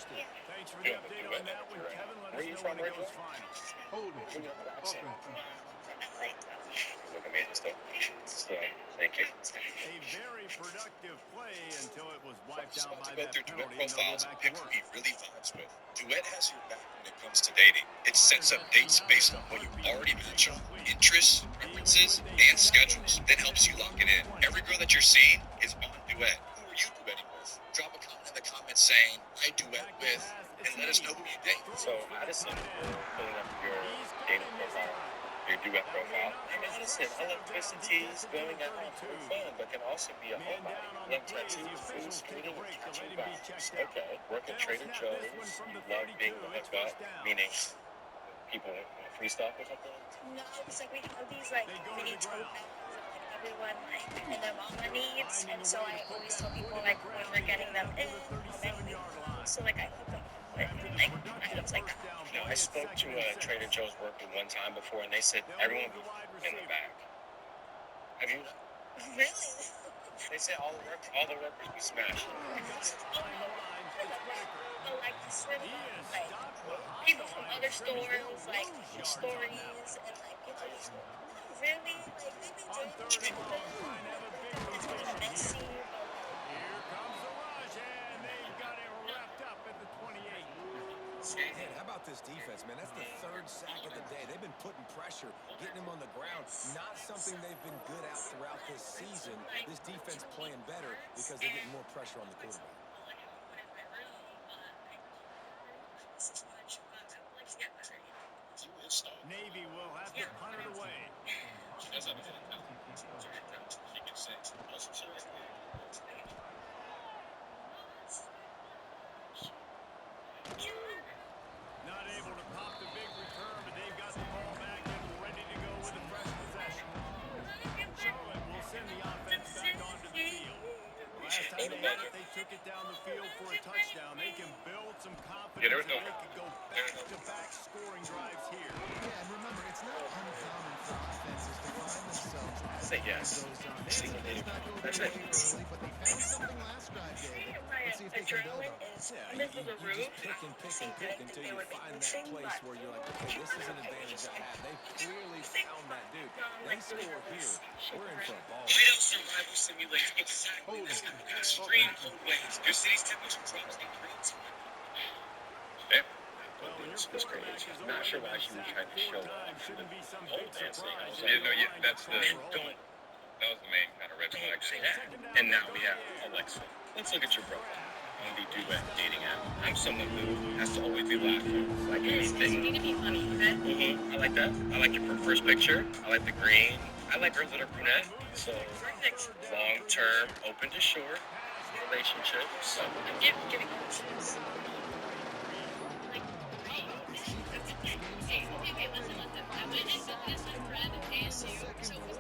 Thanks for the doing the update duet on that energy one, right now. Kevin. Let Where us are you know from when it goes originally? final. Hold it. Give me a accent. Offense. You look amazing still. So, thank you. A very productive play until it was wiped Just out about to by go that through Duet penalty, and they'll go profiles and back to pick who work. he really vibes with. Duet has your back when it comes to dating. It sets up dates based on what you already match on, interests, preferences, and schedules. Then helps you lock it in. Every girl that you're seeing is on Duet. Who are you duetting with? Drop a comment in the comments saying, I duet with, and let us know who you date. So, Addison, you're pulling up your dating profile, your duet profile. I'm Addison. I love twisted teas, going out, having fun, but can also be a homebody. Love tattoos, food, skating, and catching vibes. Okay. Work at Trader Joe's. You love being the hookup, meaning people free stuff or something? No, because like we have these like mini tote bags that like everyone like and their mama needs, and so I always tell people like when we're getting them in, how many we want, so like I hook them up with like items like that. No, I spoke to a Trader Joe's worker one time before, and they said everyone be in the back. Have you? Really? They say all the workers be smashed. But like sort of like people from other stores like stories and like you know just really like they be doing things for them. It's kind of messy, but like. Here comes the rush, and they've got it wrapped up at the 28. Man, how about this defense, man? That's the third sack of the day. They've been putting pressure, getting him on the ground. Not something they've been good at throughout this season. This defense playing better because they're getting more pressure on the quarterback. Navy will have to punt it away. Not able to pop the big return, but they've got the ball back and ready to go with a fresh possession. Charlotte will send the offense back onto the field. Last time they had it, they took it down the field for a touchdown. They can build some confidence and they could go back-to-back scoring drives here. Yeah, and remember, it's not uncommon for offenses to find themselves as Say the yes. game goes on. They sometimes not go their way early, but they found something last drive, David. Let's see if they can build on it. Yeah, you just pick until you find that place where you're like, okay, this is an advantage I have. They clearly found that dude. They score here. We're in for a ball. Play-Doh survival simulates exactly this extreme cold waves. Your city's temperature drops in real time. Yeah. That's crazy. I'm not sure why she was trying to show off Shouldn't be some pole big dancing. surprise. Yeah, no, yeah, that's the don't. That was the main kind of red flag. Say that. And now we have Alexa. Let's look at your profile on the duet dating app. I'm someone who has to always be laughing. Like anything. You need to be funny, okay? I like that. I like your first picture. I like the green. I like girls that are brunette. So long term, open to short relationships. I'm giving questions. Like, okay, listen. I went and got this with Fred and ASU, so it was kind of.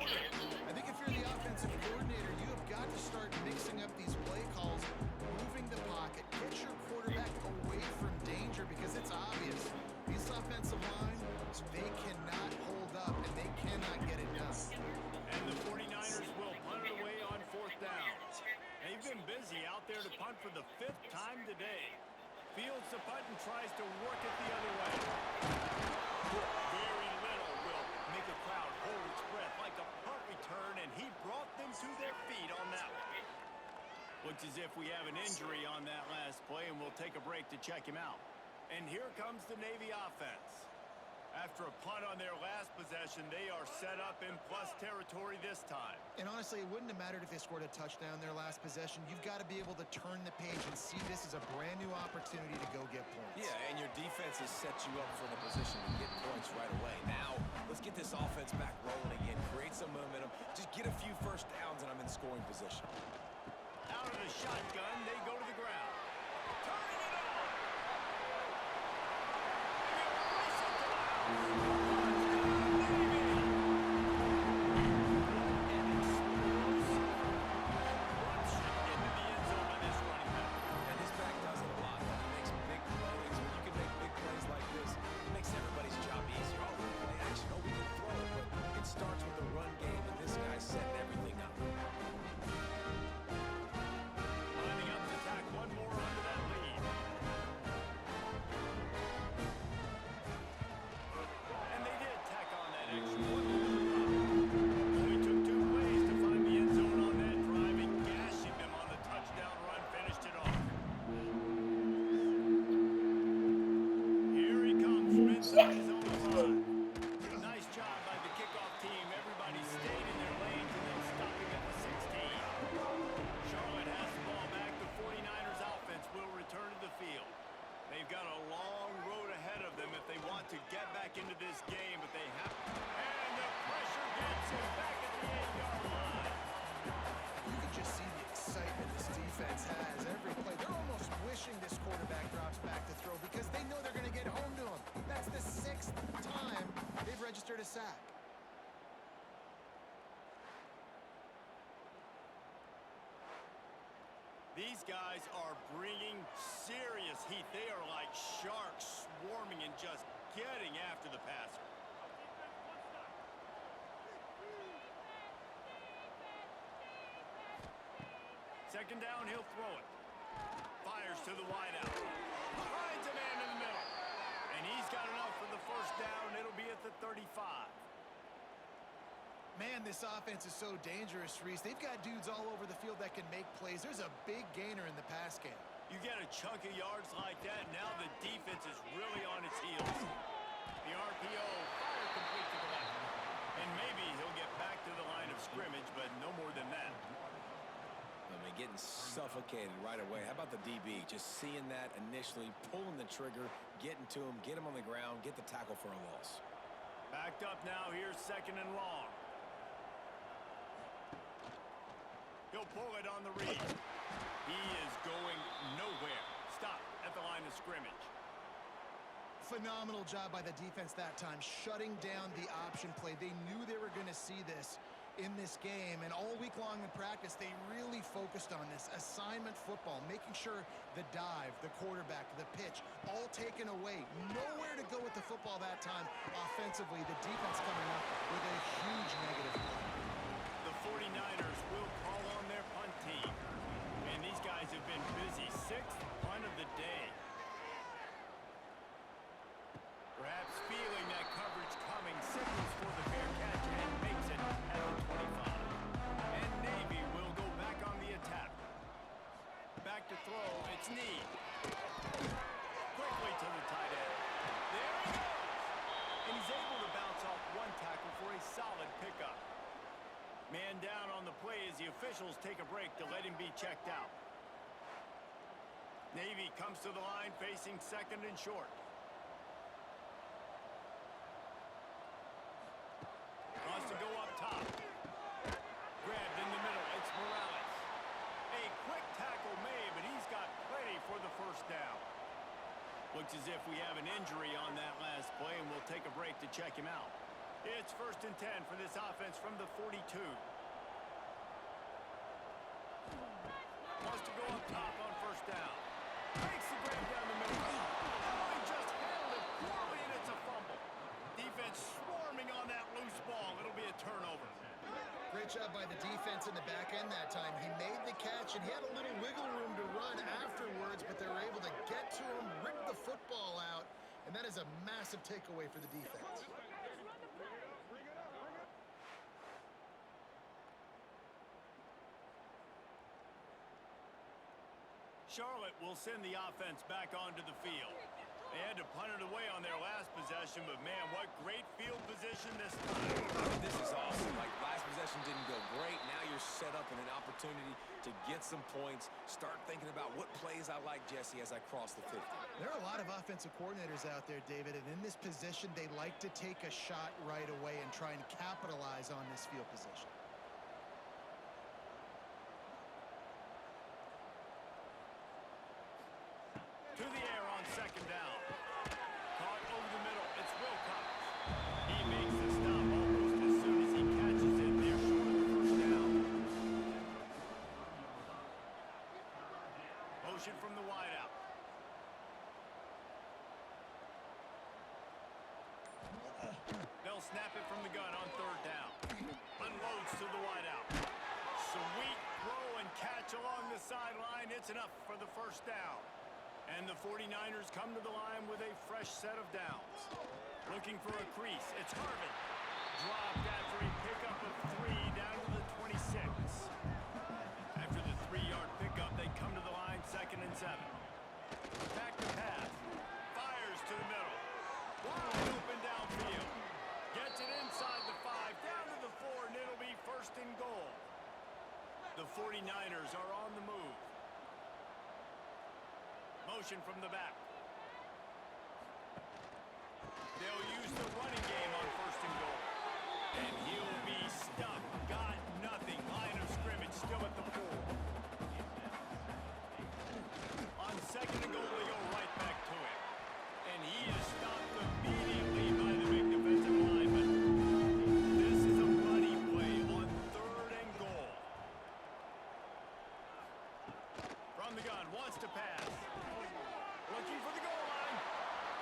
I think if you're the offensive coordinator, you have got to start mixing up these play calls, moving the pocket, get your quarterback away from danger because it's obvious. These offensive line, they cannot hold up and they cannot get it done. And the 49ers will punt it away on fourth down. They've been busy out there to punt for the 5th time today. Fields the punt and tries to work it the other way. Very little will make a crowd hold its breath like a punt return, and he brought them to their feet on that one. Looks as if we have an injury on that last play, and we'll take a break to check him out. And here comes the Navy offense. After a punt on their last possession, they are set up in plus territory this time. And honestly, it wouldn't have mattered if they scored a touchdown their last possession. You've got to be able to turn the page and see this as a brand new opportunity to go get points. Yeah, and your defense has set you up for the position to get points right away. Now, let's get this offense back rolling again, create some momentum, just get a few first downs, and I'm in scoring position. Out of the shotgun, they go to the ground. Turning it on. And this back does it a lot. He makes big plays. When you can make big plays like this, it makes everybody's job easier. Oh, we can play action. Oh, we can throw it. But it starts with the run game, and this guy's setting everything up. Lining up to tack one more is on the line. Nice job by the kickoff team. Everybody stayed in their lanes and then stopping at the 16. Charlotte has the ball back. The 49ers offense will return to the field. They've got a long road ahead of them if they want to get back into this game, but they have. And the pressure gets him back at the 8-yard line. You can just see the excitement this defense has every play. They're almost wishing this quarterback drops back to throw because they know they're going to get home to him. That's the 6th time they've registered a sack. These guys are bringing serious heat. They are like sharks swarming and just getting after the passer. Second down, he'll throw it. Fires to the wideout. Finds a man in the middle. And he's got enough for the first down. It'll be at the 35. Man, this offense is so dangerous, Reese. They've got dudes all over the field that can make plays. There's a big gainer in the pass game. You get a chunk of yards like that, now the defense is really on its heels. The RPO, fire complete to the left. And maybe he'll get back to the line of scrimmage, but no more than that. I mean, getting suffocated right away. How about the DB? Just seeing that initially, pulling the trigger, getting to him, get him on the ground, get the tackle for a loss. Backed up now, here's second and long. He'll pull it on the read. He is going nowhere. Stop at the line of scrimmage. Phenomenal job by the defense that time, shutting down the option play. They knew they were going to see this in this game, and all week long in practice, they really focused on this assignment football, making sure the dive, the quarterback, the pitch, all taken away. Nowhere to go with the football that time offensively. The defense coming up with a huge negative play. The 49ers will call on their punt team. And these guys have been busy. 6th punt of the day. Perhaps feeling that coverage coming, signals for the fair catch and makes it at the 25. And Navy will go back on the attack. Back to throw, it's Need. Quickly to the tight end. There he goes! And he's able to bounce off one tackle for a solid pickup. Man down on the play as the officials take a break to let him be checked out. Navy comes to the line facing second and short. Wants to go up top. Grabbed in the middle. It's Morales. A quick tackle made, but he's got plenty for the first down. Looks as if we have an injury on that last play, and we'll take a break to check him out. It's 1st and 10 for this offense from the 42. Wants to go up top on first down. Makes the grab down the middle. Oh, he just handled it poorly, and it's a fumble. Defense swarming on that loose ball. It'll be a turnover. Great job by the defense in the back end that time. He made the catch, and he had a little wiggle room to run afterwards, but they were able to get to him, rip the football out, and that is a massive takeaway for the defense. Charlotte will send the offense back onto the field. They had to punt it away on their last possession, but man, what great field position this time. This is awesome. Like, last possession didn't go great. Now you're set up in an opportunity to get some points. Start thinking about what plays I like, Jesse, as I cross the 50. There are a lot of offensive coordinators out there, David, and in this position, they like to take a shot right away and try and capitalize on this field position. To the air on second down. Caught over the middle. It's Wilcox. He makes the stop almost as soon as he catches it. They're short of the first down. Motion from the wideout. They'll snap it from the gun on third down. Unloads to the wideout. Sweet throw and catch along the sideline. It's enough for the first down. And the 49ers come to the line with a fresh set of downs. Looking for a crease. It's Harvin. Dropped after a pickup of 3 down to the 26. After the 3-yard pickup, they come to the line 2nd and 7. Back to pass. Fires to the middle. Wow. 49ers are on the move. Motion from the back. They'll use the running game on 1st and goal. And he'll be stuck. Got nothing. Line of scrimmage still at the 4. On 2nd and goal, they go right back to it. And he is stopped immediately by the big defensive lineman. This is a money play on 3rd and goal. From the gun, wants to pass. Looking for the goal line.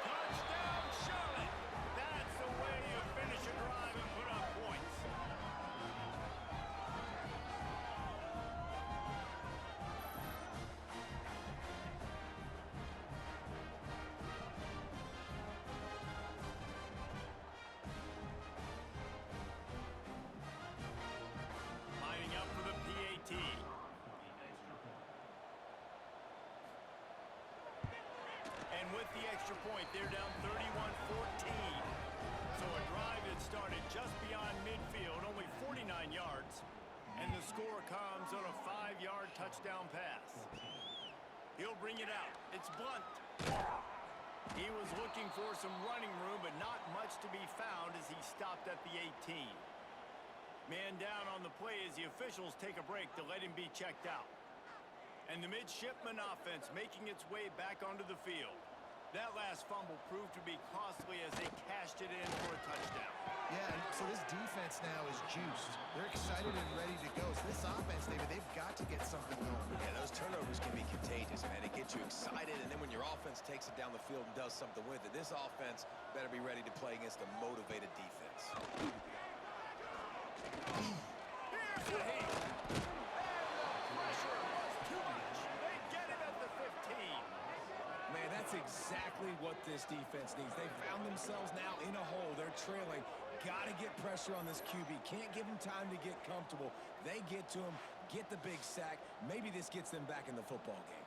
Touchdown, Charlotte. That's the way you finish a drive and put up points. Lining up for the PAT. And with the extra point, they're down 31-14. So a drive that started just beyond midfield, only 49 yards. And the score comes on a 5-yard touchdown pass. He'll bring it out. It's Blunt. He was looking for some running room, but not much to be found as he stopped at the 18. Man down on the play as the officials take a break to let him be checked out. And the midshipman offense making its way back onto the field. That last fumble proved to be costly as they cashed it in for a touchdown. Yeah, and so this defense now is juiced. They're excited and ready to go. So this offense, David, they've got to get something going. Yeah, those turnovers can be contagious, man. It gets you excited, and then when your offense takes it down the field and does something with it, this offense better be ready to play against a motivated defense. Here's the heat. And the pressure was too much. They get it at the 15. Man, that's exactly what this defense needs. They found themselves now in a hole. They're trailing. Got to get pressure on this QB. Can't give him time to get comfortable. They get to him, get the big sack. Maybe this gets them back in the football game.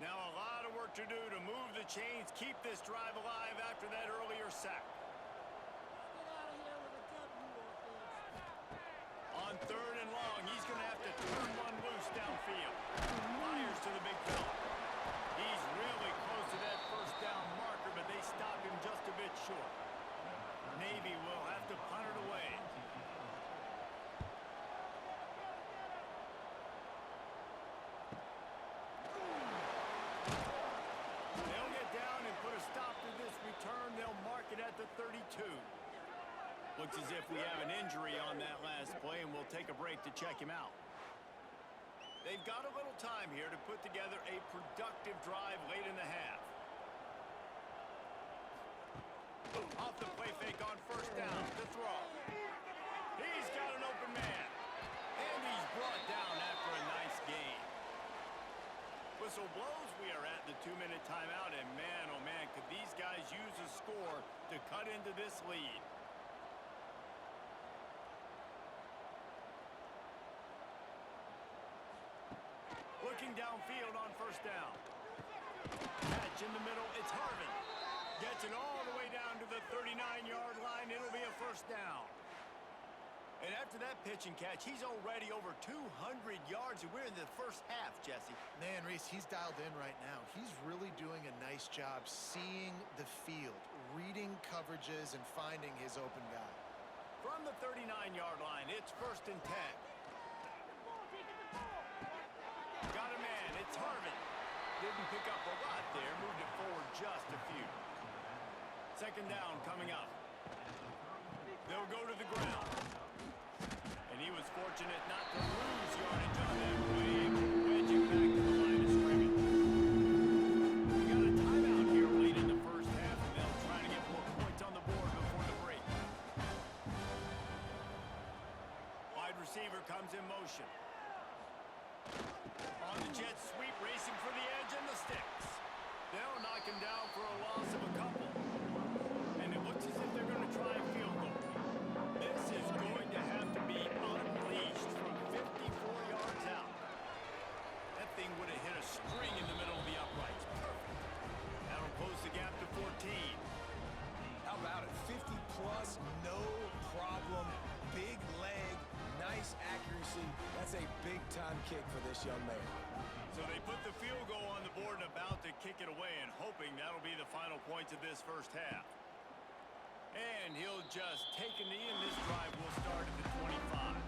Now a lot of work to do to move the chains, keep this drive alive after that earlier sack. On 3rd and long, he's going to have to turn one loose downfield. Fires to the big fella. He's really close to that 1st down marker, but they stop him just a bit short. Navy will have to punt it away. They'll get down and put a stop to this return. They'll mark it at the 32. Looks as if we have an injury on that last play, and we'll take a break to check him out. They've got a little time here to put together a productive drive late in the half. Off the play fake on 1st down, the throw. He's got an open man. And he's brought down after a nice gain. Whistle blows, we are at the 2-minute timeout, and man, oh man, could these guys use a score to cut into this lead. Looking downfield on 1st down. Catch in the middle, it's Harvin. Gets it all the way down to the 39-yard line. It'll be a 1st down. And after that pitch and catch, he's already over 200 yards, and we're in the 1st half, Jesse. Man, Reese, he's dialed in right now. He's really doing a nice job seeing the field, reading coverages, and finding his open guy. From the 39-yard line, it's 1st and 10. Got a man, it's Harvin. Didn't pick up a lot there, moved it forward just a few. 2nd down coming up. They'll go to the ground. And he was fortunate not to lose yardage on that play, able to wedge it back to the line of scrimmage. We got a timeout here late in the 1st half, and they'll try to get more points on the board before the break. Wide receiver comes in motion. On the jet sweep, racing for the edge and the sticks. They'll knock him down for a loss of a couple. And it looks as if they're going to try a field goal. This is going to have to be unleashed from 54 yards out. kick for this young man. So they put the field goal on the board and about to kick it away and hoping that'll be the final points of this first half. And he'll just take a knee, and this drive will start at the 25.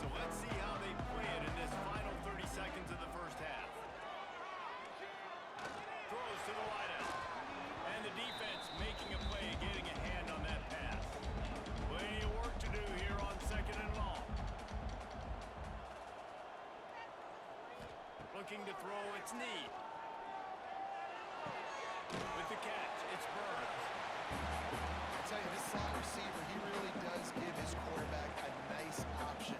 So let's see how they play it in this final 30 seconds of the first half. Throws to the wideout. And the defense making a play, getting a hand on that pass. Plenty of work to do here on 2nd and long. Looking to throw, it's Need. With the catch, it's Burns. I tell you, this slot receiver, he really does give his quarterback a nice option.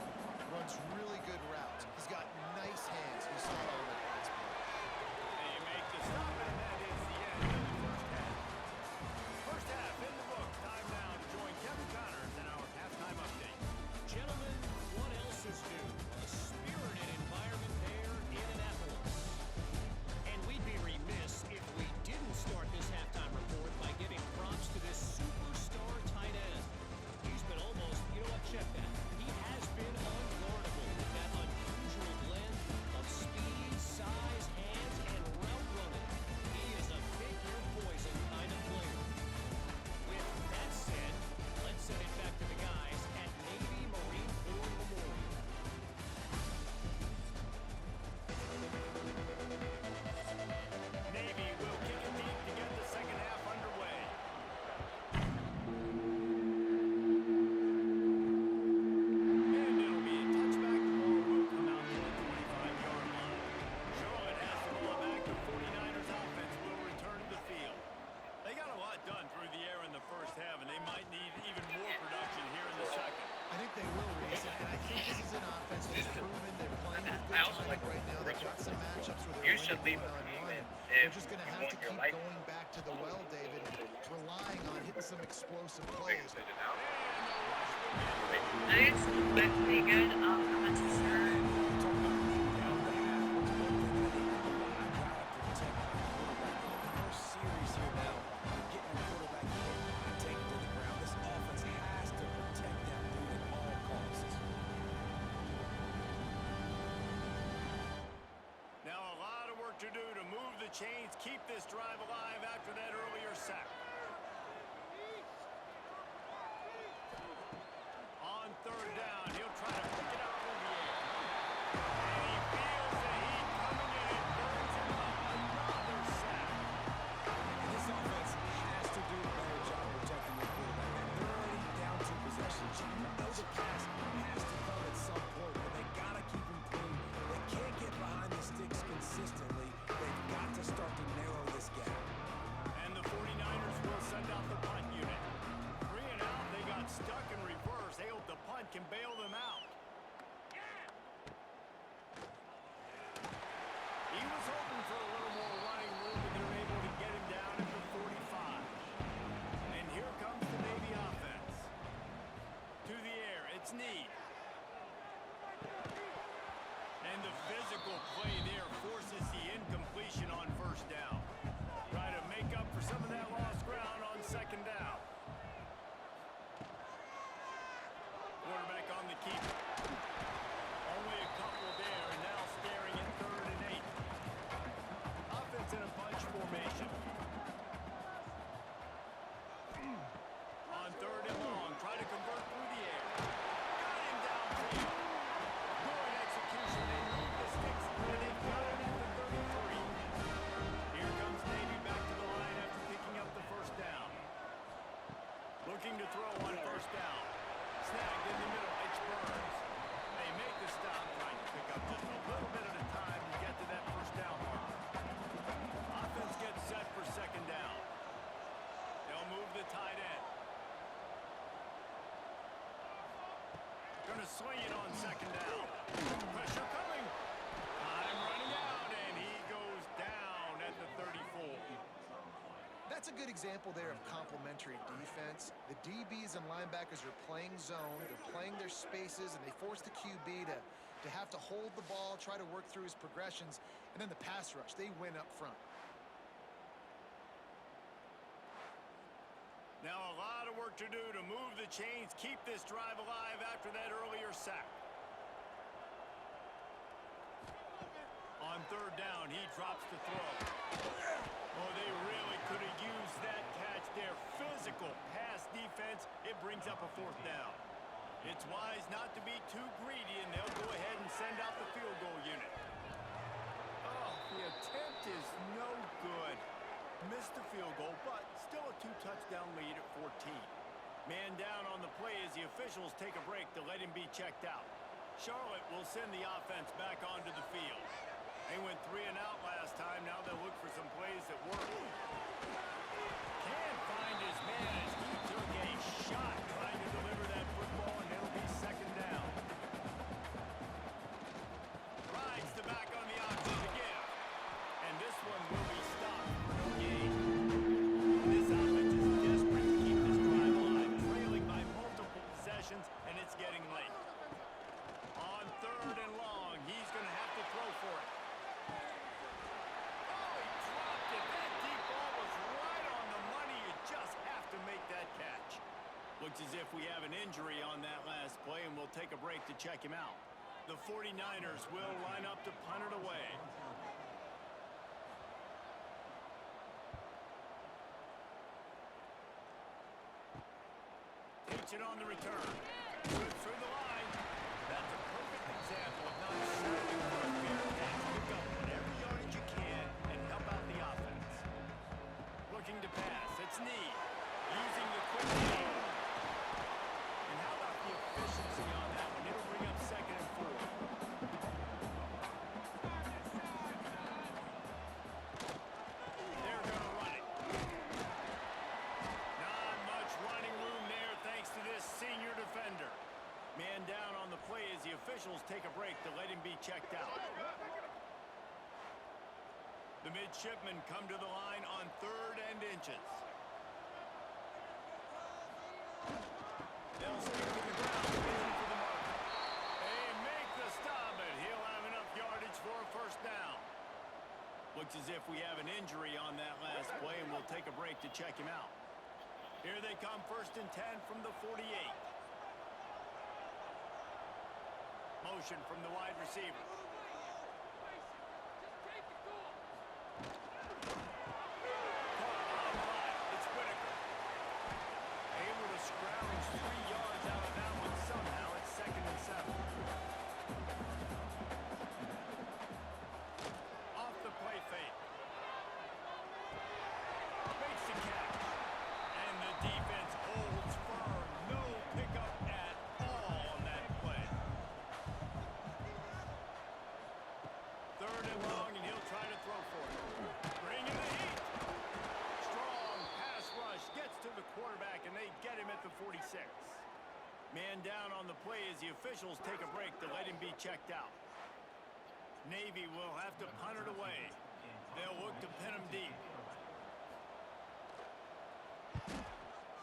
Runs really good routes. He's got nice hands. You saw it on the last play. They make the stop, and that is the end of the first half. First half in the books. Time now to join Kevin Connors in our halftime update. Gentlemen, what else is new? A spirited environment there in Annapolis. And we'd be remiss if we didn't start this halftime report by giving props to this superstar tight end. He's been almost, you know what, check that. He has been unguardable with that unusual blend of speed, size, hands, and route running. He is a figure poison kind of player. With that said, let's send it back to the guys at Navy Marine Corps Memorial. Navy will kick it deep to get the second half underway. And it'll be a touchback. The ball will come out to the 25-yard line. Charlotte has the ball back. The 49ers offense will return to the field. They got a lot done through the air in the first half, and they might need even more production here in the second. I think they will, Reese, and I think this is an offense that's proven they're playing with I good also timing like right now. They've got some matchups where You they're should winning leave a one-on-one. comment They're if just going to you have want to your keep life. going back to the well, David, relying on hitting some explosive plays. I think it's back pretty good. I'm not too sure. Now a lot of work to do to move the chains, keep this drive alive after that earlier sack. On third down, he'll try to pick it up through the air. And he feels the heat coming in and burns him up. Another sack. This offense has to do a better job protecting their quarterback. They're already down 2 possessions. You know the pass has to come at some point, but they got to keep him clean. They can't get behind the sticks consistently. They've got to start to narrow this gap. And the 49ers will send out the punt unit. 3 and out, they got stuck in reverse. They hope the punt can bail them out. He was hoping for a little more running room, and they're able to get him down at the 45. And here comes the Navy offense. To the air, it's Need. And the physical play there forces the incompletion on first down. Try to make up for some of that lost ground on second down. Quarterback on the keeper. Only a couple there, and now staring at 3rd and 8. Offense in a bunch formation. On 3rd and long, try to convert through the air. Got him downfield. Good execution. They move the sticks, and they've got him at the 33. Here comes Navy back to the line after picking up the first down. Looking to throw on first down. Snagged in the middle. It's Burns. They make the stop, trying to pick up just a little bit at a time to get to that first down mark. Offense gets set for second down. They'll move the tight end. Gonna swing it on second down. Pressure coming. Time running out, and he goes down at the 34. That's a good example there of complementary defense. The DBs and linebackers are playing zone, they're playing their spaces, and they force the QB to have to hold the ball, try to work through his progressions, and then the pass rush, they win up front. Now a lot of work to do to move the chains, keep this drive alive after that earlier sack. On third down, he drops the throw. Oh, they really could have used that catch there. Physical pass defense. It brings up a fourth down. It's wise not to be too greedy, and they'll go ahead and send out the field goal unit. Oh, the attempt is no good. Missed the field goal, but still a 2-touchdown lead at 14. Man down on the play as the officials take a break to let him be checked out. Charlotte will send the offense back onto the field. They went 3 and out last time. Now they'll look for some plays that work. Can't find his man as he took a shot trying to deliver that football, and it'll be second down. Rides the back on the option again. And this one will be stopped for no gain. This offense is desperate to keep this drive alive, trailing by multiple possessions, and it's getting late. On third and long, he's going to have to throw for it. Oh, he dropped it. That deep ball was right on the money. You just have to make that catch. Looks as if we have an injury on that last play, and we'll take a break to check him out. The 49ers will line up to punt it away. Takes it on the return. Good through the line. That's a perfect example of not settling for a fair catch. Pick up whatever yardage you can and help out the offense. Looking to pass. It's Knee. Using the quick game. And how about the efficiency on that one? It'll bring up second and 4. They're going to run it. Not much running room there thanks to this senior defender. Man down on the play as the officials take a break to let him be checked out. The midshipmen come to the line on 3rd and inches. They'll stick to the ground, waiting for the marker. They make the stop, but he'll have enough yardage for a first down. Looks as if we have an injury on that last play, and we'll take a break to check him out. Here they come, 1st and 10 from the 48. Motion from the wide receiver. It's Whitaker. Able to scrounge 3 yards out of that one somehow. It's 2nd and 7. Off the play fake. Makes the catch. And the defense holds firm. No pickup at all on that play. 3rd and long, and he'll try to throw for it. Bring in the heat. Strong pass rush gets to the quarterback, and they get him at the 46. Man down on the play as the officials take a break to let him be checked out. Navy will have to punt it away. They'll look to pin him deep.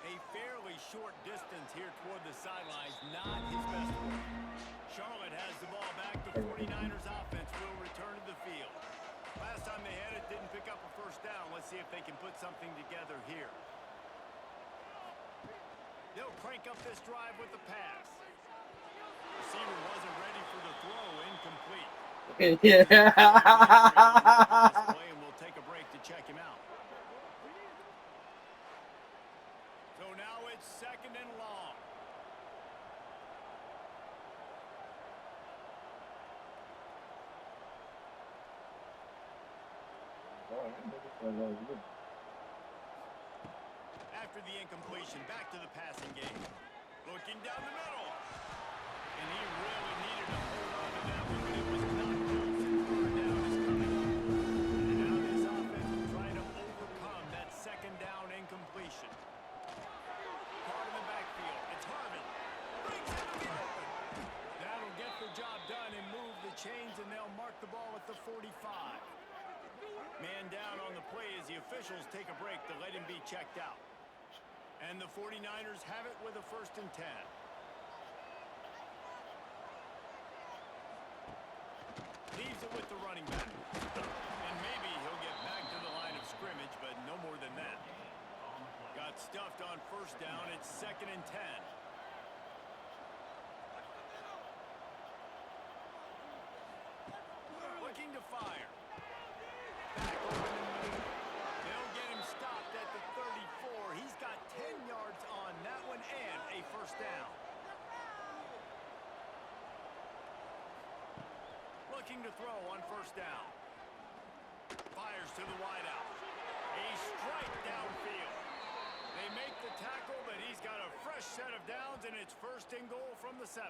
A fairly short distance here toward the sidelines, not his best work. Charlotte has the ball back. The 49ers offense will return to the field. Last time they had it, didn't pick up a first down. Let's see if they can put something together here. They'll crank up this drive with the pass. Receiver wasn't ready for the throw, incomplete. Yeah. And we'll take a break to check him out. So now it's 2nd and long. After the incompletion, back to the passing game. Looking down the middle. And he really needed to hold on to that one, but it was not loose, and third down is coming up. And now this offense will try to overcome that 2nd down incompletion. Card in the backfield. It's Harvey. Brings it to the open. That'll get the job done and move the chains, and they'll mark the ball at the 45. Man down on the play as the officials take a break to let him be checked out. And the 49ers have it with a 1st and 10. Leaves it with the running back. And maybe he'll get back to the line of scrimmage, but no more than that. Got stuffed on 1st down. It's 2nd and 10. Looking to fire. looking to throw on first down. Fires to the wideout. A strike downfield. They make the tackle, but he's got a fresh set of downs, and it's first and goal from the 7.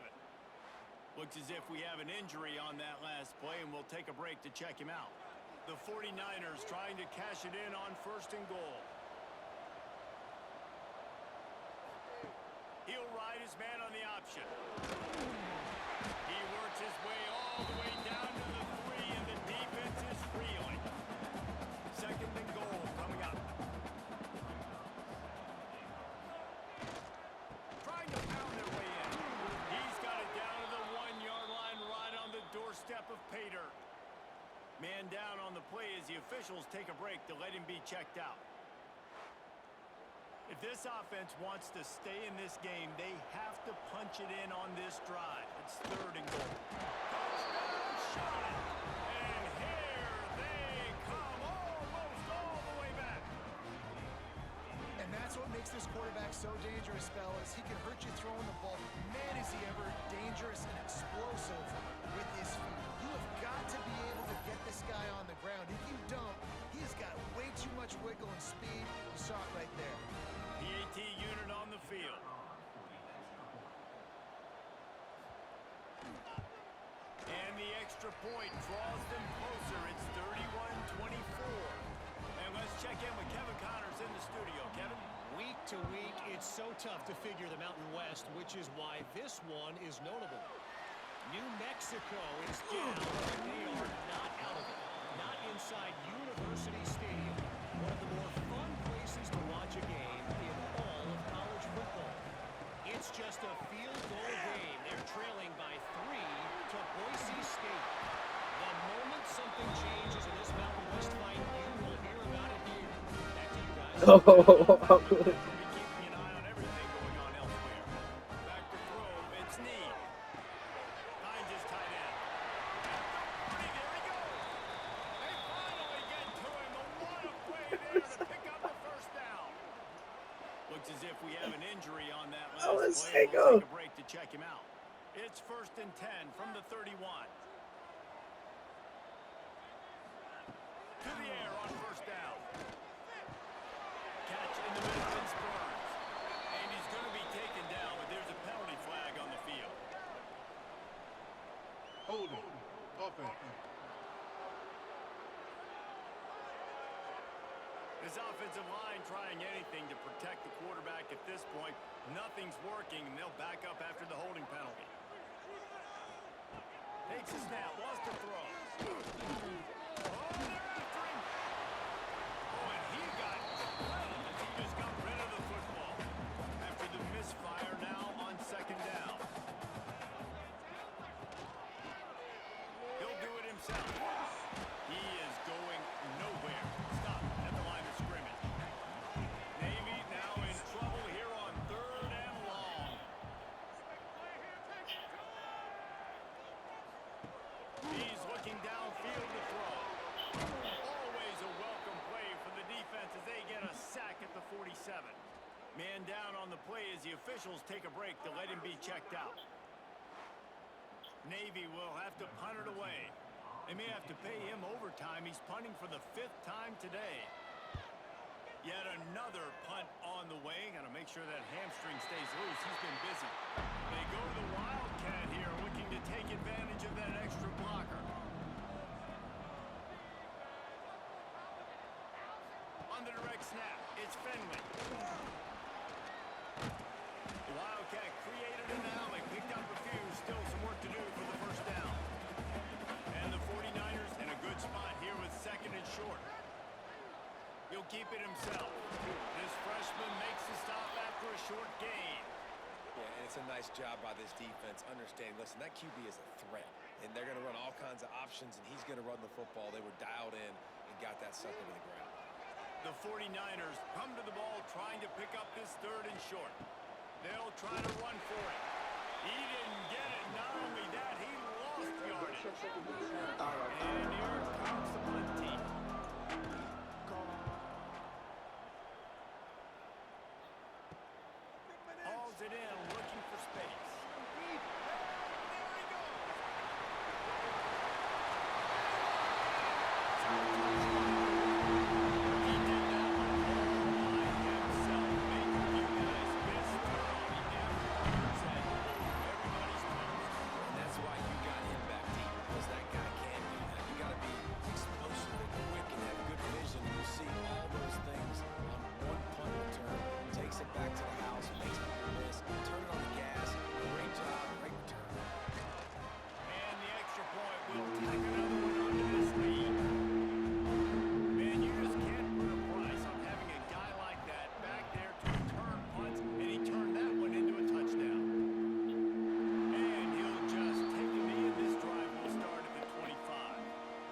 Looks as if we have an injury on that last play, and we'll take a break to check him out. The 49ers trying to cash it in on first and goal. He'll ride his man on the option. He works his way all the way down to the 3, and the defense is reeling. Second and goal coming up. Trying to pound their way in. He's got it down to the 1-yard line, right on the doorstep of Pater. Man down on the play as the officials take a break to let him be checked out. If this offense wants to stay in this game, they have to punch it in on this drive. It's third and goal. Touchdown, shot it. And here they come, almost all the way back. And that's what makes this quarterback so dangerous, fellas. He can hurt you throwing the ball. Man, is he ever dangerous and explosive with his feet. You have got to be able to get this guy on the ground. If you don't, he's got way too much wiggle and speed. You saw it right there. PAT unit on the field. And the extra point draws them closer. It's 31-24. And let's check in with Kevin Connors in the studio. Kevin? Week to week, it's so tough to figure the Mountain West, which is why this one is notable. New Mexico is down, but they are not out of it. Not inside University Stadium, one of the more fun places to watch a game in all of college football. It's just a field goal game. They're trailing by 3 to Boise State. The moment something changes in this Mountain West fight, you will hear about it here. Back to you guys. We'll be keeping an eye on everything going on elsewhere. Back to throw. It's Need. Finds his tight end. At the 40, there he goes. They finally get to him. And what a play there to pick up the first down. Looks as if we have an injury on that last play. We'll take a break to check him out. It's first and 10 from the 31. To the air on first down. Catch in the middle, it's Burns. And he's going to be taken down, but there's a penalty flag on the field. Holding. Offense. This offensive line trying anything to protect the quarterback at this point. Nothing's working, and they'll back up after the holding penalty. Takes a snap, wants to throw. Oh, they're after him. Oh, and he got drilled as he just got rid of the football. After the misfire now on second down. He'll do it himself. He is going nowhere. Stop at the line of scrimmage. Navy now in trouble here on third and long. He's looking downfield to throw. Always a welcome play for the defense as they get a sack at the 47. Man down on the play as the officials take a break to let him be checked out. Navy will have to punt it away. They may have to pay him overtime. He's punting for the 5th time today. Yet another punt on the way. Got to make sure that hamstring stays loose. He's been busy. They go to the Wildcat here, looking to take advantage of that extra blocker. On the direct snap, it's Fenwick. The Wildcat created an alley, picked up a few. Still some work to do for the first down. And the 49ers in a good spot here with second and short. He'll keep it himself. This freshman makes the stop after a short gain. Yeah, and it's a nice job by this defense understanding, listen, that QB is a threat, and they're going to run all kinds of options, and he's going to run the football. They were dialed in and got that sucker to the ground. The 49ers come to the ball trying to pick up this third and short. They'll try to run for it. He didn't get it. Not only that, he lost yardage. And here comes the punt team. Hauls it in, looking for space. There he goes.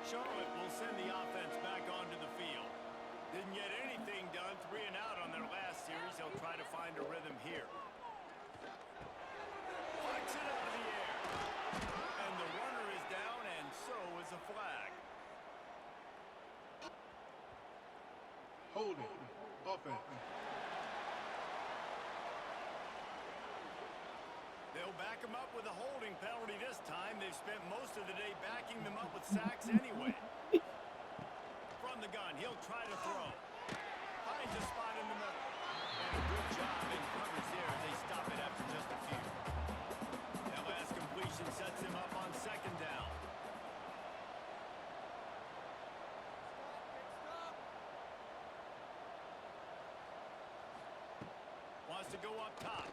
Charlotte will send the offense back onto the field. Didn't get anything done, 3 and out on their last series. They'll try to find a rhythm here. Flies it out of the air. And the runner is down, and so is a flag. Holding. Offense. They'll back him up with a holding penalty this time. They've spent most of the day backing them up with sacks anyway. From the gun, he'll try to throw. Finds a spot in the middle. And a good job in coverage there as they stop it after just a few. That last completion sets him up on second down. Wants to go up top.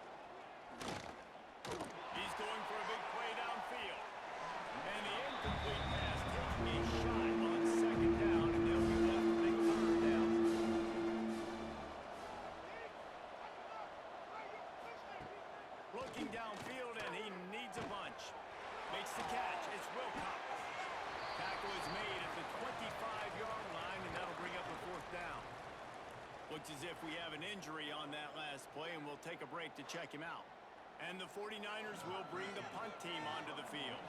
He's going for a big play downfield. And the incomplete pass taking a shot on second down, and they'll be left to make third down. Looking downfield, and he needs a bunch. Makes the catch. It's Wilcox. Tackle is made at the 25-yard line, and that'll bring up a fourth down. Looks as if we have an injury on that last play, and we'll take a break to check him out. And the 49ers will bring the punt team onto the field.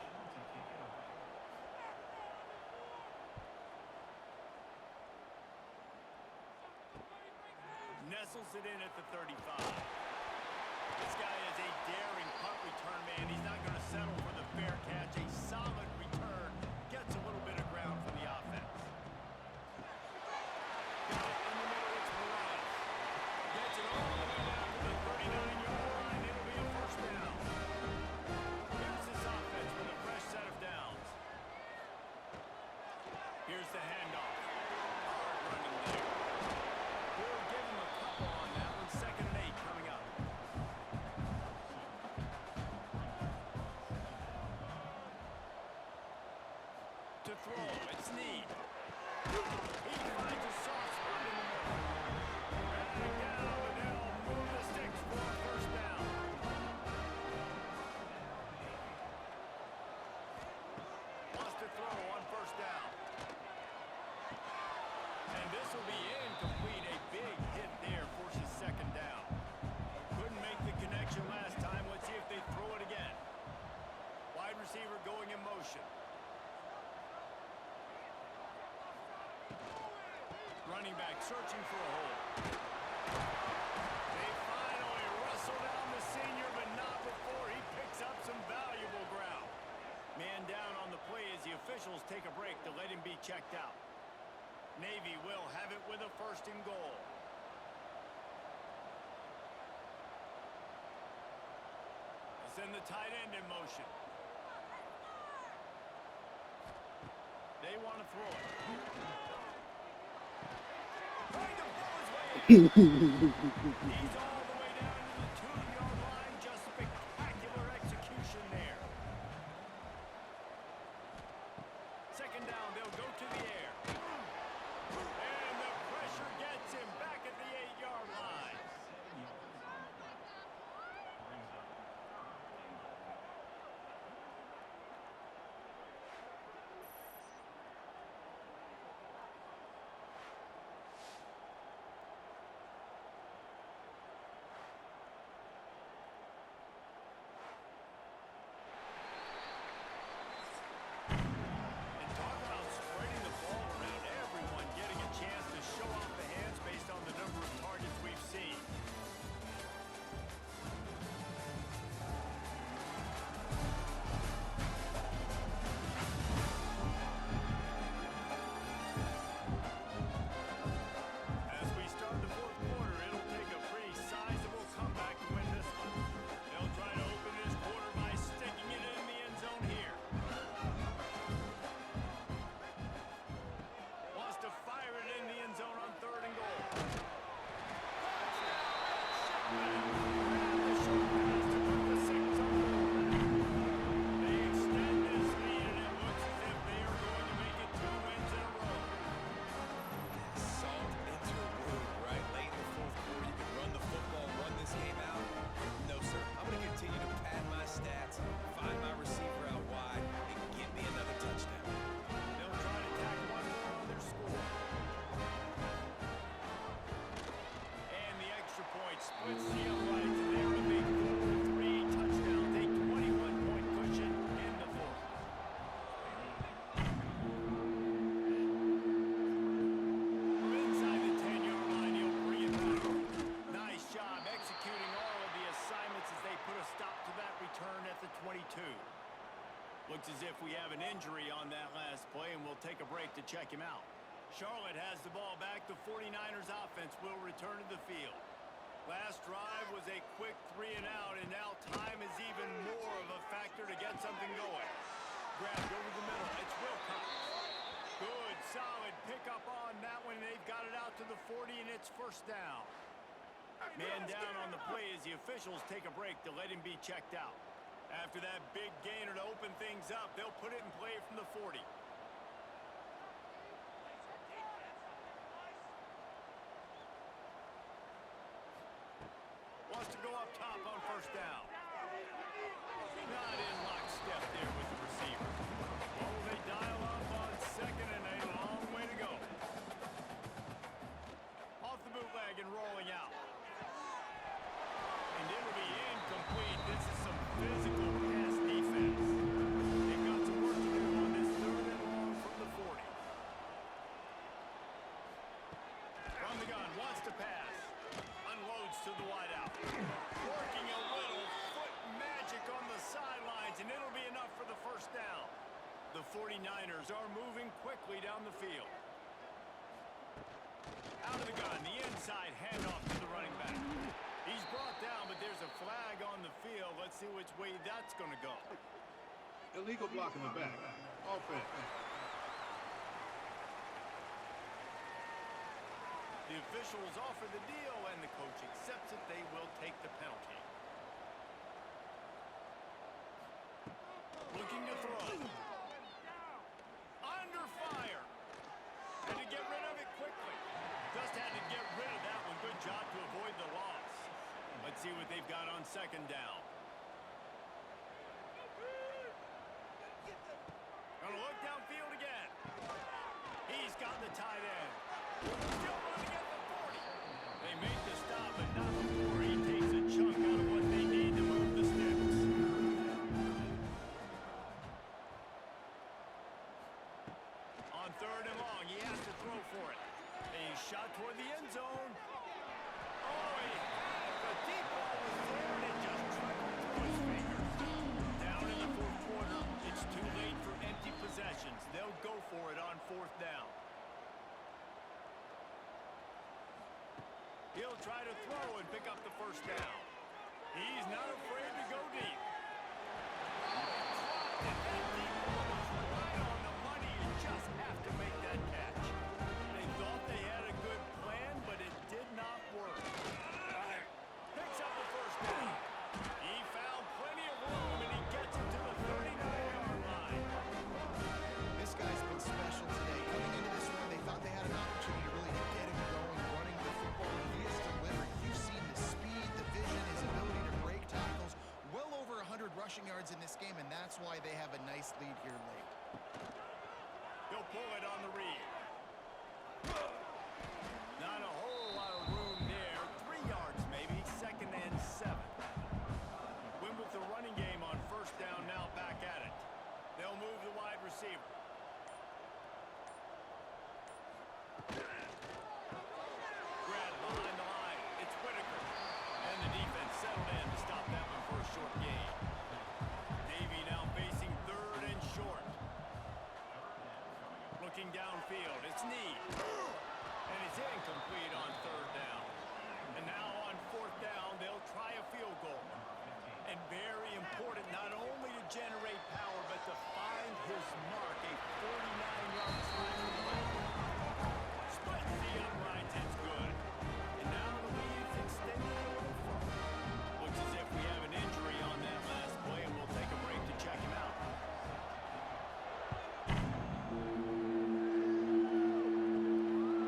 Nestles it in at the 35. This guy is a daring punt return man. He's not going to settle for the fair catch. A solid return. Gets a little bit of ground from the offense. Got it in the middle. It's Morales. Gets it all the way down to the 39-yard line. It'll be a first down. Here's this offense with a fresh set of downs. Here's the handoff. Hard running there. We'll give him a couple on that one. 2nd and 8 coming up. To throw, it's Snead. He finds a soft spot in the middle. Batting down, and they'll move the sticks for a first down. Wants to throw on first down. And this will be incomplete. A big hit there forces second down. Couldn't make the connection last time. Let's see if they throw it again. Wide receiver going in motion. Running back searching for a hole. They finally wrestle down the senior, but not before he picks up some valuable ground. Man down on the play as the officials take a break to let him be checked out. Navy will have it with a first and goal. Send the tight end in motion. They want to throw it. Trying to blow his way in. He's all the way down to the 2-yard line. Just spectacular execution there. Second down, they'll go to the air. And the pressure gets him back at the 8-yard line. check him out. Charlotte has the ball back. The 49ers offense will return to the field. Last drive was a quick 3 and out, and now time is even more of a factor to get something going. Grabbed over the middle. It's Wilcox. Good, solid pickup on that one. They've got it out to the 40, and it's first down. Man down on the play as the officials take a break to let him be checked out. After that big gainer to open things up, they'll put it in play from the 40. Wants to go up top on first down. Not in lockstep there with the receiver. Oh, they dial up on second and a long way to go. Off the bootleg and rolling out. And it'll be incomplete. This is some physical pass defense. They've got some work to do on this third and long from the 40. From the gun, wants to pass. Unloads to the wideout. Working a little foot magic on the sidelines, and it'll be enough for the first down. The 49ers are moving quickly down the field. Out of the gun, the inside handoff to the running back. He's brought down, but there's a flag on the field. Let's see which way that's going to go. Illegal block in the back. Offense. The officials offer the deal, and the coach accepts it. They will take the penalty. Looking to throw. Under fire. Had to get rid of it quickly. Just had to get rid of that one. Good job to avoid the loss. Let's see what they've got on second down. Gonna look downfield again. He's got the tight end. Still running at the 40. They make the stop, but not before he takes a chunk out of what they need to move the sticks. On third and long, he has to throw for it. A shot toward the end zone. Oh, he had the deep ball was there, and it just trickled through his fingers. Down in the fourth quarter, it's too late for empty possessions. They'll go for it on fourth down. He'll try to throw and pick up the first down. He's not afraid to go deep. And that deep ball was right on the money. You just have to make that catch. They thought they had a good plan, but it did not work. Picks up the first down. He found plenty of room, and he gets it to the 39-yard line. This guy's been special today. Coming into this one, they thought they had an opportunity to really get him going, running the football. He has delivered. You've seen the speed, the vision, his ability to break tackles. Well over 100 rushing yards in this game, and that's why they have a nice lead here late. He'll pull it on the read. Not a whole lot of room there. 3 yards maybe. Second and 7. Win with the running game on first down, now back at it. They'll move the wide receiver. Grabbed behind the line. It's Whitaker. And the defense settled in to stop that one for a short gain. Navy now facing third and short. Looking downfield. It's Need. And it's incomplete on third down. And now on fourth down, they'll try a field goal. And very important not only to generate power, but to find his mark, a 49-yard try from the left. Splits the uprights, it's good. And now the lead's extended a little further. Looks as if we have an injury on that last play, and we'll take a break to check him out.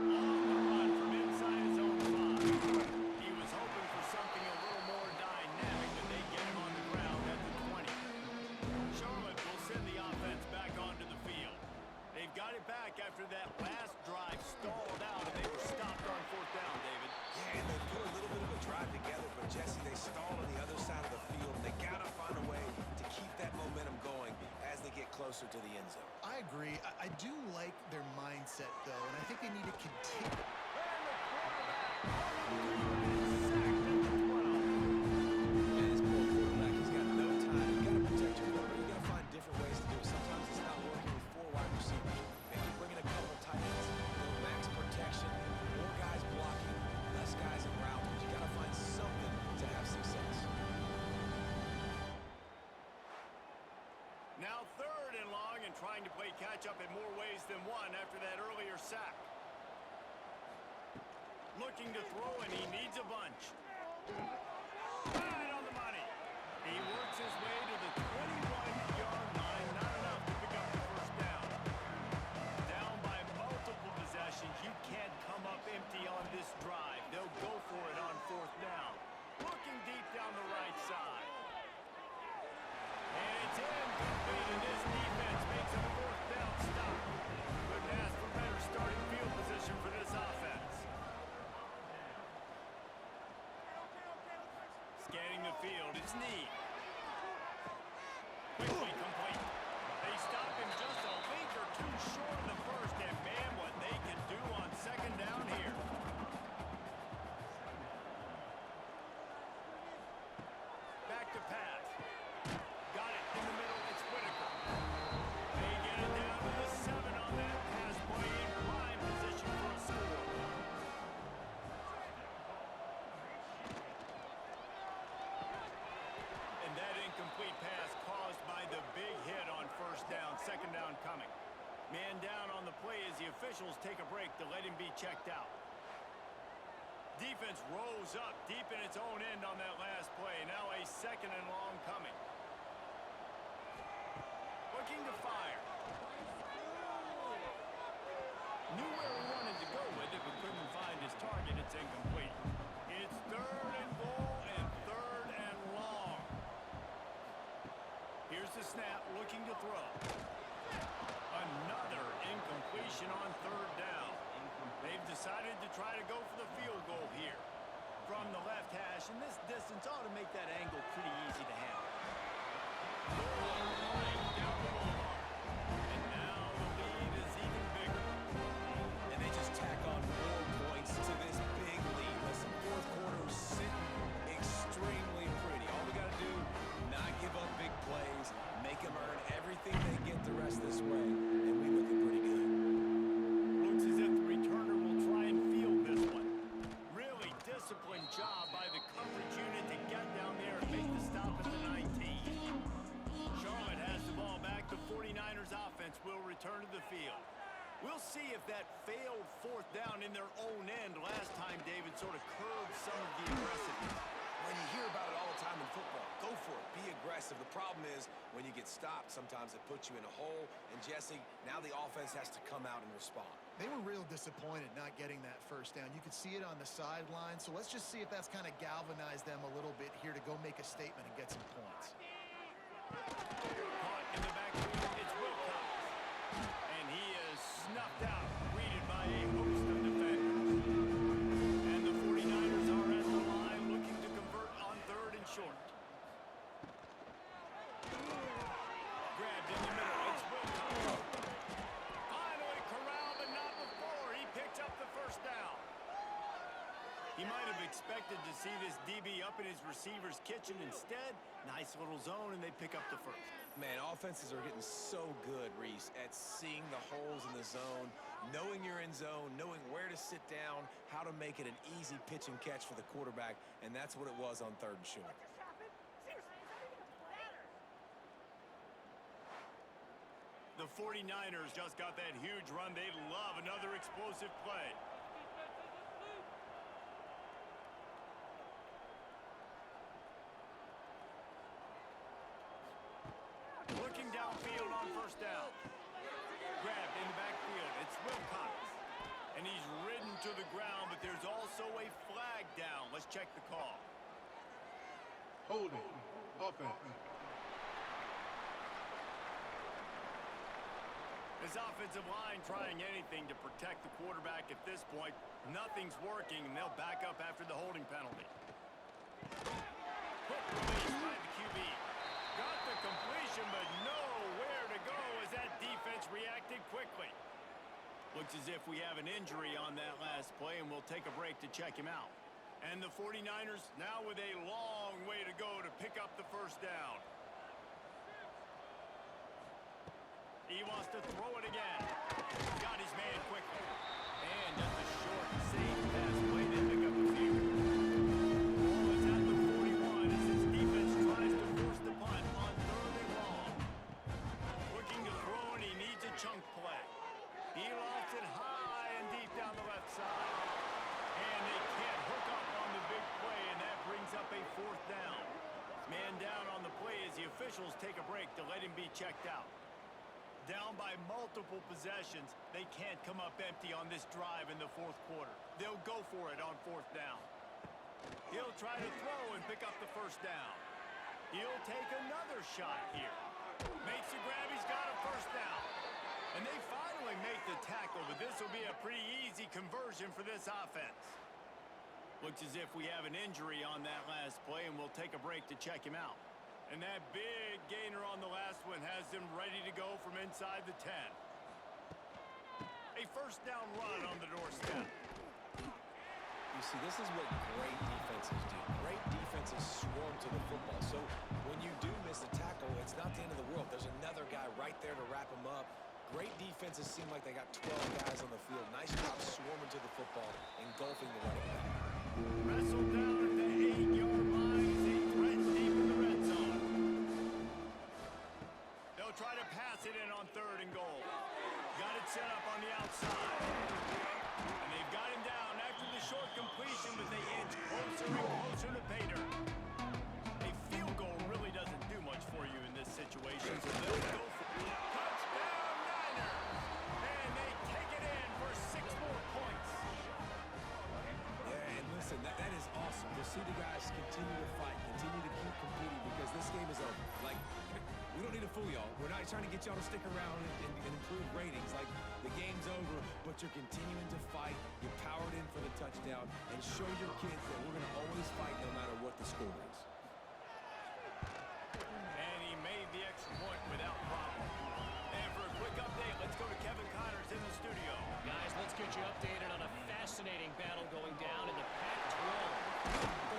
On the run from inside his own 5. He was hoping for something a little more dynamic, but they get him on the ground at the 20. Charlotte will send the offense back onto the field. They've got it back after that last drive stalled out, and they were stopped on fourth down, David. Yeah, and they put a little bit of a drive together, but Jesse, they stall on the other side of the field. They got to find a way to keep that momentum going as they get closer to the end zone. I agree. I do like their mindset, though, and I think they need to continue. And the quarterback sacked at the 12. Man, this poor quarterback, he's got no time. You got to protect your quarterback. You got to find different ways to do it. Sometimes it's not working with 4 wide receivers. Maybe bringing a couple trying to play catch-up in more ways than one after that earlier sack. Looking to throw, and he needs a bunch. Right on the money. He works his way to the 21-yard line. Not enough to pick up the first down. Down by multiple possessions. You can't come up empty on this drive. They'll go for it on fourth down. Looking deep down the right side. And it's incomplete, and this defense makes a fourth down stop. Couldn't ask for better starting field position for this offense. Scanning the field, it's Need. Quickly complete. They stop him just a link or two short of the first, and man, what they can do on second down here. Back to pass. Got it in the middle, it's Whitaker. They get it down to the 7 on that pass play in prime position for a score. And that incomplete pass caused by the big hit on first down, second down coming. Man down on the play as the officials take a break to let him be checked out. Defense rose up deep in its own end on that last play. Now a second and long coming. Looking to fire. Knew where he wanted to go with it, but couldn't find his target. It's incomplete. It's third and goal and third and long. Here's the snap, looking to throw. Another incompletion on third down. They've decided to try to go for the field goal here. From the left hash, and this distance ought to make that angle pretty easy to handle. Right down the boulevard. And now the lead is even bigger. And they just tack on more points to this big lead. Listen, fourth quarter sitting extremely pretty. All we got to do, not give up big plays, make them earn everything they get the rest this way, and we looking pretty good. Looks as if the returner will try and field this one. Really disciplined job by the coverage unit to get down there and make the stop at the 19. Charlotte has the ball back. The 49ers offense will return to the field. We'll see if that failed fourth down in their own end last time, David, sort of curbed some of the aggressiveness. When you hear about it all the time in football, go for it. Be aggressive. The problem is when you get stopped, sometimes it puts you in a hole. And Jesse, now the offense has to come out and respond. They were real disappointed not getting that first down. You could see it on the sideline. So let's just see if that's kind of galvanized them a little bit here to go make a statement and get some points. Caught in the backfield, it's Wilcox. And he is snuffed out, greeted by a host of defenders. And the 49ers are at the line looking to convert on third and short. Grabbed in the middle, it's Wilcox. Finally corralled, but not before. He picked up the first down. He might have expected to see this DB up in his receiver's kitchen. Instead, nice little zone, and they pick up the first. Man, offenses are getting so good, Reese, at seeing the holes in the zone, knowing you're in zone, knowing where to sit down, how to make it an easy pitch and catch for the quarterback, and that's what it was on third and short. The 49ers just got that huge run. They love another explosive play. Looking downfield on first down. Grabbed in the backfield. It's Wilcox. And he's ridden to the ground, but there's also a flag down. Let's check the call. Holding. Offense. This offensive line trying anything to protect the quarterback at this point. Nothing's working, and they'll back up after the holding penalty. Quick release by the QB. Got the completion, but nowhere to go as that defense reacted quickly. Looks as if we have an injury on that last play, and we'll take a break to check him out. And the 49ers now with a long way to go to pick up the first down. He wants to throw it again. Got his man quickly. And just a short and safe pass play. They pick up the field. Ball is at the 41 as his defense tries to force the punt on third and long. Looking to throw, and he needs puts it high and deep down the left side. And they can't hook up on the big play, and that brings up a 4th down. Man down on the play as the officials take a break to let him be checked out. Down by multiple possessions, they can't come up empty on this drive in the 4th quarter. They'll go for it on 4th down. He'll try to throw and pick up the 1st down. He'll take another shot here. Makes the grab, he's got a 1st down. And they finally make the tackle, but this will be a pretty easy conversion for this offense. Looks as if we have an injury on that last play, and we'll take a break to check him out. And that big gainer on the last one has them ready to go from inside the 10. A 1st down run on the doorstep. You see, this is what great defenses do. Great defenses swarm to the football. So when you do miss a tackle, it's not the end of the world. There's another guy right there to wrap him up. Great defenses seem like they got 12 guys on the field. Nice job swarming to the football, engulfing the running back. Wrestled down at the 8-yard line as they threaten deep in the red zone. They'll try to pass it in on 3rd and goal. Got it set up on the outside. And they've got him down after the short completion, but they inch closer and closer to pay dirt. A field goal really doesn't do much for you in this situation, so they'll go for it. Touchdown Niners! And they take it in for 6 more points. Yeah, and listen, that is awesome to see the guys continue to fight, continue to keep competing, because this game is over. Like, we don't need to fool y'all. We're not trying to get y'all to stick around and improve ratings. Like, the game's over, but you're continuing to fight. You powered in for the touchdown, and show your kids that we're going to always fight no matter what the score is. And he made the extra point without problem. And for a quick update, let's go to Kevin Connors in the studio. Guys, let's get you updated on a fascinating battle going down in the Pac-12.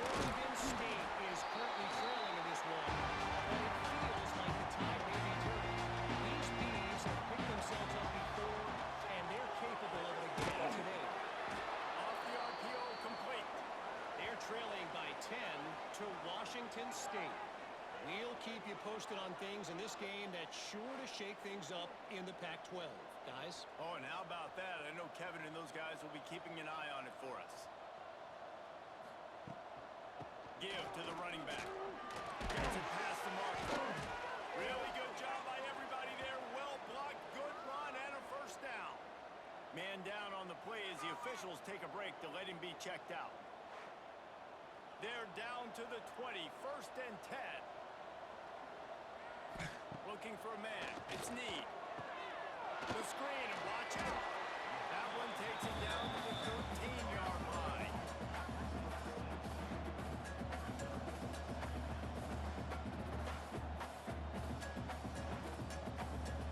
Oregon State is currently trailing in this one, but it feels like the tide may be turning. These Bees have picked themselves up before, and they're capable of it again today. Off the RPO, complete. They're trailing by 10 to Washington State. We'll keep you posted on things in this game that's sure to shake things up in the Pac-12. Guys? Oh, and how about that? I know Kevin and those guys will be keeping an eye on it for us. Give to the running back. Gets it past the mark. Really good job by everybody there. Well blocked, good run, and a 1st down. Man down on the play as the officials take a break to let him be checked out. They're down to the 20, 1st and 10. Looking for a man. It's Need. The screen, and watch out. That one takes it down to the 13-yard line.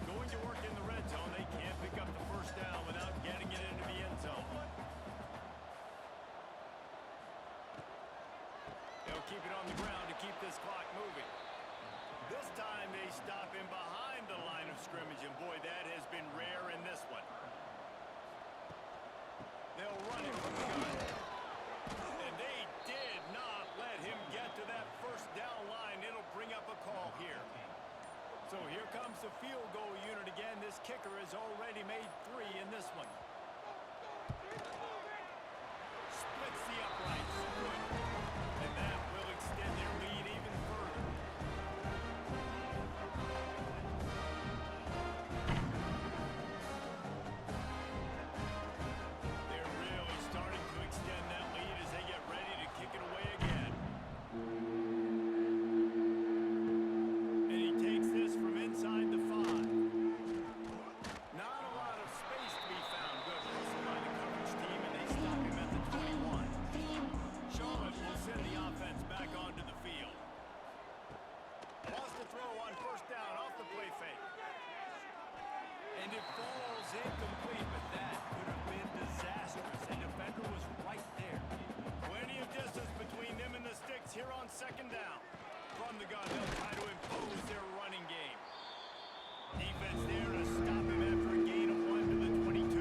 Going to work in the red zone. They can't pick up the 1st down without getting it into the end zone. They'll keep it on the ground to keep this clock moving. This time they stop him behind the line of scrimmage, and boy, that has been rare in this one. They'll run it from the gun. And they did not let him get to that 1st down line. It'll bring up a call here. So here comes the field goal unit again. This kicker has already made 3 in this one. Splits the uprights. Good. And that will extend their lead even further. They're really starting to extend that lead as they get ready to kick it away again. And he takes this from inside the 5. Not a lot of space to be found. Good hustle by the coverage team, and they stop him at the 21. Charlotte will send the offense back onto the field. Lost the throw on 1st down off the play fake. And it falls incomplete, but that could have been disastrous. The defender was right there. Plenty of distance between them and the sticks here on 2nd down. From the gun, they'll try to impose their running game. Defense there to stop him after a gain of 1 to the 22.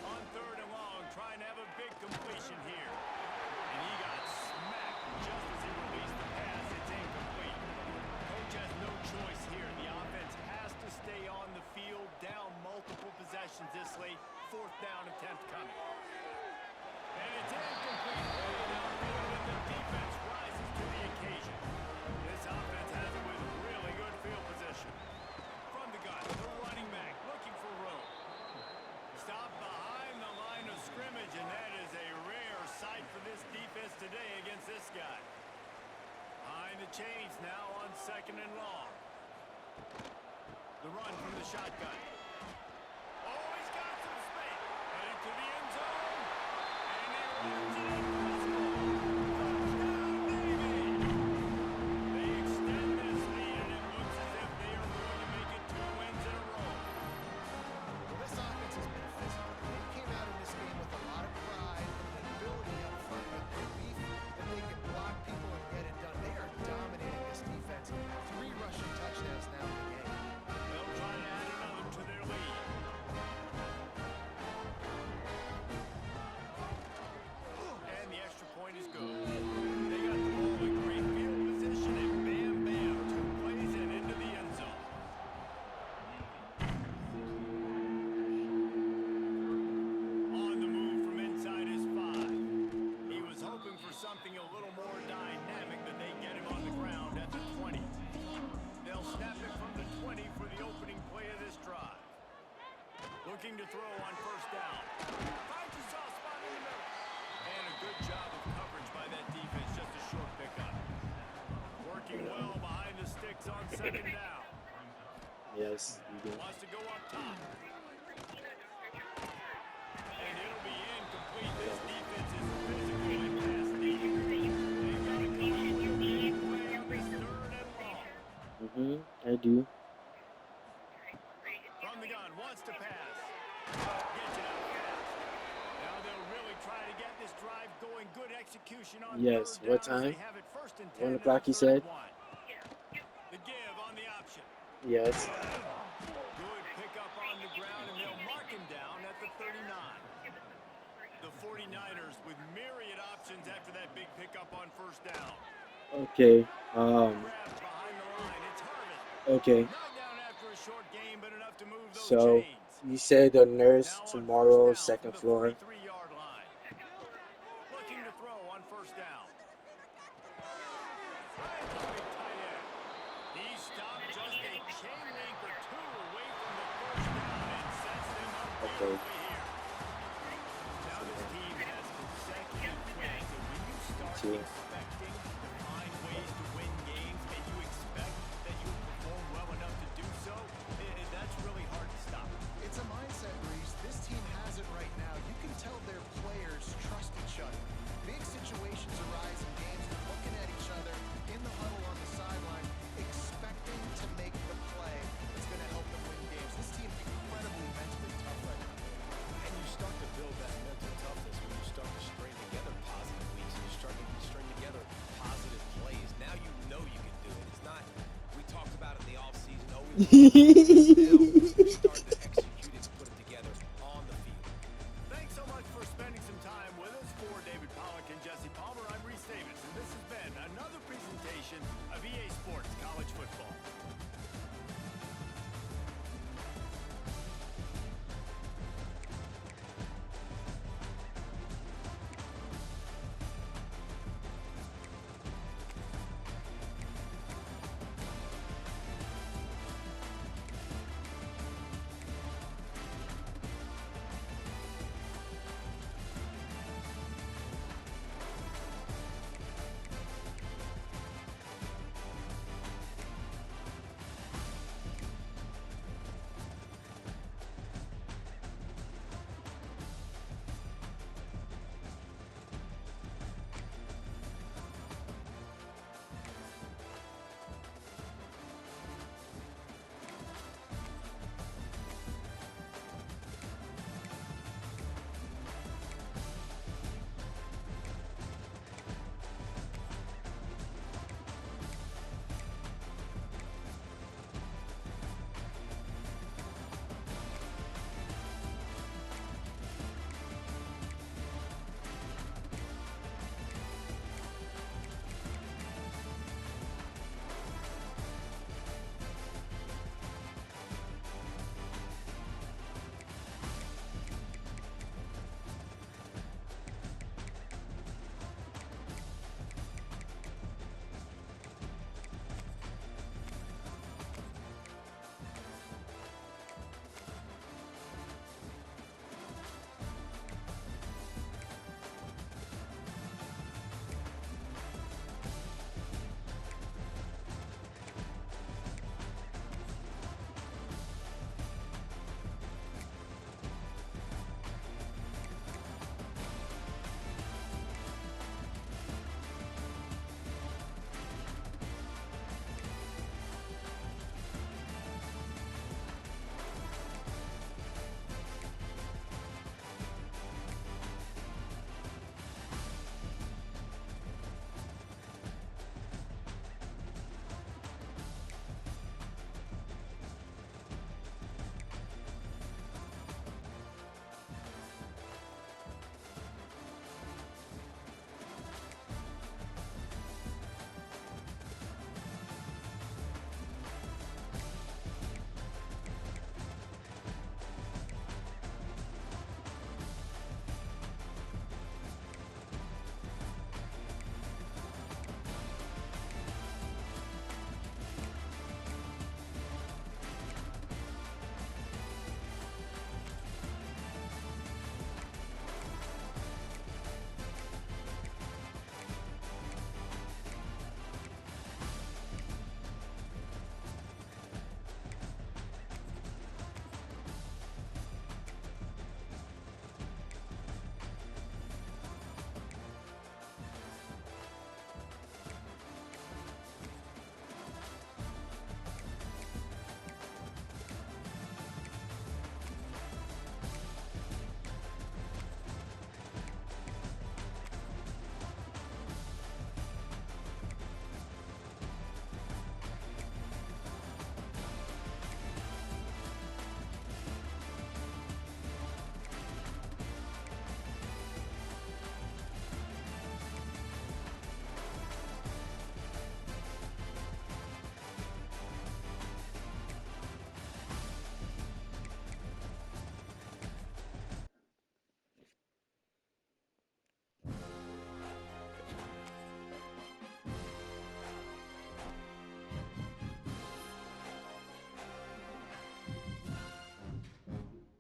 On 3rd and long, trying to have a big completion here. And he got smacked just as he released the pass. It's incomplete. Coach has no choice here. The offense has to stay on the field, down multiple possessions. situations this late. Fourth down attempt coming. And it's incomplete. Way downfield, and the defense rises to the occasion. This offense has it with really good field position. From the gun, the running back looking for room. Stop behind the line of scrimmage, and that is a rare sight for this defense today against this guy. Behind the chains now on 2nd and long. The run from the shotgun. Oh, he's got some space. Headed to the end zone. And he runs it across. Touchdown, Navy. They extend this lead, and it looks as if they are going to make it 2 wins in a row. Well, this offense has been physical. They came out in this game with a lot of pride and ability up front with belief that they can block people and get it done. They are dominating this defense. 3 rushing touchdowns now in the game. They'll try to add another to their lead. And the extra point is good. They got the ball in great field position, and bam, bam, 2 plays and into the end zone. On the move from inside his 5. He was hoping for something a little more dynamic, but they get him on the ground at the 20. They'll snap it from the 20 for the opening play of this drive. Looking to throw on 1st down. Finds a soft spot in the middle. And a good job of coverage by that defense, just a short pickup. Working well behind the sticks on 2nd down. Yes, you do. Wants to go up top. And it'll be incomplete. This defense is physical and pass deep. They've got to come up with a big play on this 3rd and long. I do. From the gun, wants to pass. Gets it out fast. Now they'll really try to get this drive going. Good execution on Yes, 3rd what down as they time? have it 1st and 1 10 o'clock, and you 3rd said? and 1. The give on the option. Yes. Good pickup on the ground, and they'll mark him down at the 39. The 49ers with myriad options after that big pickup on 1st down. Okay. Grab behind the line. It's Herman. Okay. Not down after a short game, but enough to move those So chains. you said the nurse Now on tomorrow, 1st down 2nd from the floor. 43-yard line. Looking to throw on 1st down. Finds a big tight end. He stopped just a chain link or 2 away from the 1st down and sets them up Okay. beautifully here. Now this team has consecutive wins, and when you start Two. expecting to find ways to win games and you expect that you will perform well enough to do so, that's really hard to stop. It's a mindset, Reese. This team has it right now. You can tell their players trust each other. Big situations arise in games. They're looking at each other in the huddle on the sideline, expecting to make the play that's going to help them win games. This team is incredibly mentally tough right now. And you start to build that mental toughness when you start to string together positive weeks and you start to string together positive plays. Now you know you can do it. It's not, we talked about it in the offseason, oh, we want to do this. Now you start